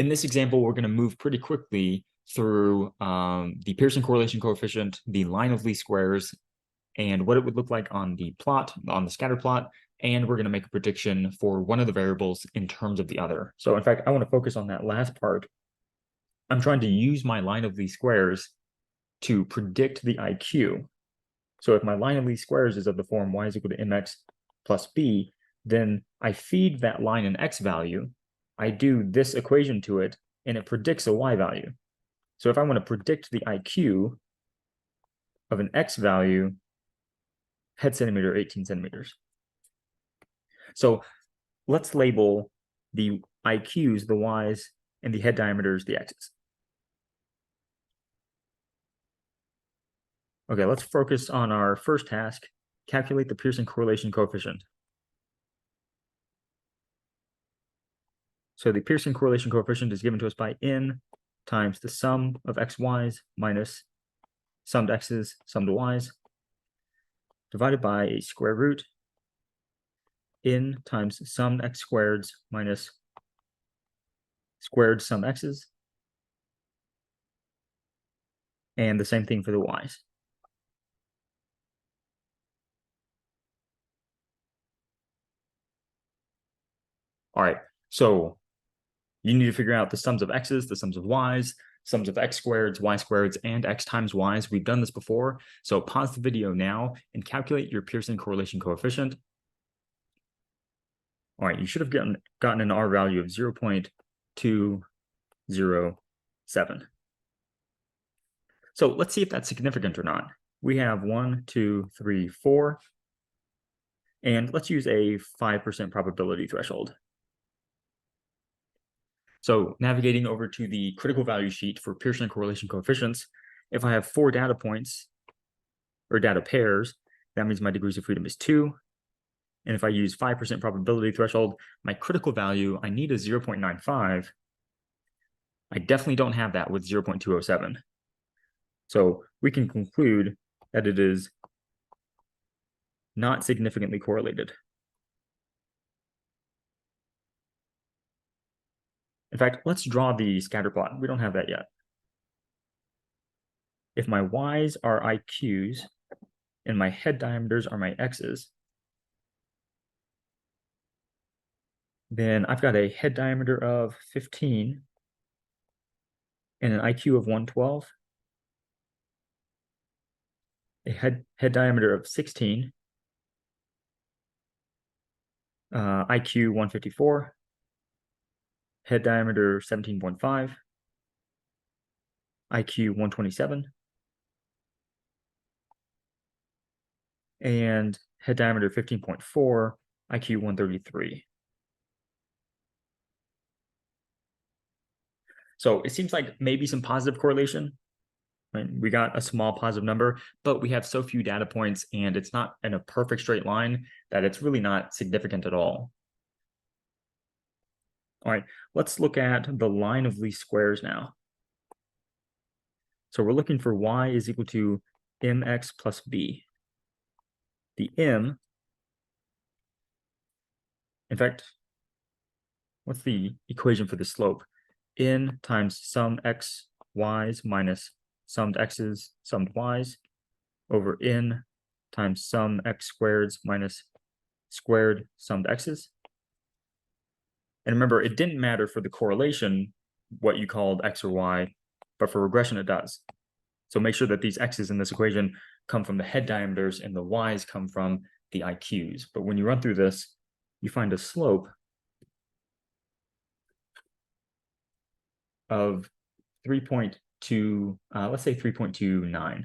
In this example, we're going to move pretty quickly through the Pearson correlation coefficient, the line of least squares, and what it would look like on the plot, on the scatter plot, and we're going to make a prediction for one of the variables in terms of the other. So in fact, I want to focus on that last part. I'm trying to use my line of least squares to predict the IQ. So if my line of least squares is of the form y is equal to mx plus b, then I feed that line an x value, I do this equation to it, and it predicts a y value. So if I want to predict the IQ of an x value, head centimeter, 18 centimeters. So let's label the IQs, the y's, and the head diameters, the x's. Okay, let's focus on our first task, calculate the Pearson correlation coefficient. So the Pearson correlation coefficient is given to us by n times the sum of xy's minus summed x's, summed y's, divided by a square root n times summed x squareds minus squared sum x's, and the same thing for the y's. All right, so you need to figure out the sums of x's, the sums of y's, sums of x squareds, y squareds, and x times y's. We've done this before, so pause the video now and calculate your Pearson correlation coefficient. All right, you should have gotten an R value of 0.207. So let's see if that's significant or not. We have 1, 2, 3, 4, and let's use a 5% probability threshold. So navigating over to the critical value sheet for Pearson correlation coefficients, if I have 4 data points or data pairs, that means my degrees of freedom is 2. And if I use 5% probability threshold, my critical value, I need a 0.95. I definitely don't have that with 0.207. So we can conclude that it is not significantly correlated. In fact, let's draw the scatter plot. We don't have that yet. If my y's are IQs and my head diameters are my x's, then I've got a head diameter of 15 and an IQ of 112, a head diameter of 16, IQ 154, head diameter 17.5, IQ 127, and head diameter 15.4, IQ 133. So it seems like maybe some positive correlation. Right? We got a small positive number, but we have so few data points and it's not in a perfect straight line that it's really not significant at all. All right, let's look at the line of least squares now. So we're looking for y is equal to mx plus b. The m, in fact, what's the equation for the slope? N times sum x y's minus summed x's, summed y's, over n times sum x squareds minus squared summed x's. And remember, it didn't matter for the correlation what you called x or y, but for regression it does. So make sure that these x's in this equation come from the head diameters and the y's come from the IQs. But when you run through this, you find a slope of 3.2, let's say 3.29.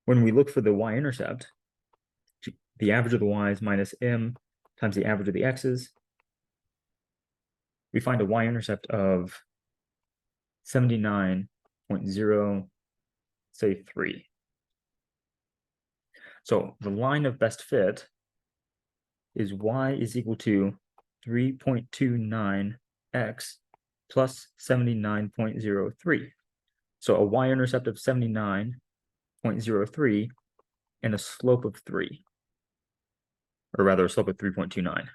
When we look for the y-intercept, the average of the y's minus m times the average of the x's, we find a y-intercept of 79.0, say 3. So the line of best fit is y is equal to 3.29x plus 79.03. So a y-intercept of 79.03 and a slope of 3. Or rather, a slope of 3.29.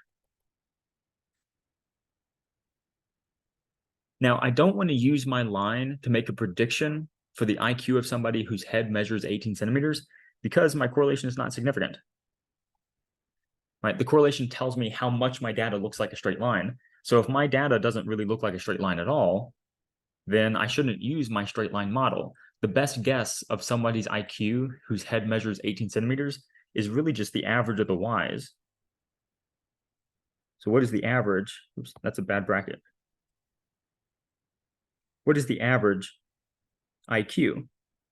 Now, I don't want to use my line to make a prediction for the IQ of somebody whose head measures 18 centimeters because my correlation is not significant. Right? The correlation tells me how much my data looks like a straight line. So if my data doesn't really look like a straight line at all, then I shouldn't use my straight line model. The best guess of somebody's IQ whose head measures 18 centimeters is really just the average of the y's. So what is the average? Oops, that's a bad bracket. What is the average IQ?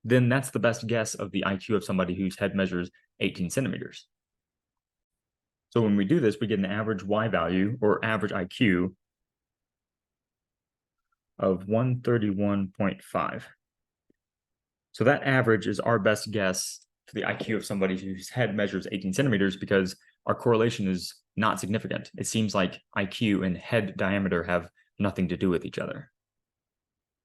Then that's the best guess of the IQ of somebody whose head measures 18 centimeters. So when we do this, we get an average Y value or average IQ of 131.5. So that average is our best guess for the IQ of somebody whose head measures 18 centimeters because our correlation is not significant. It seems like IQ and head diameter have nothing to do with each other.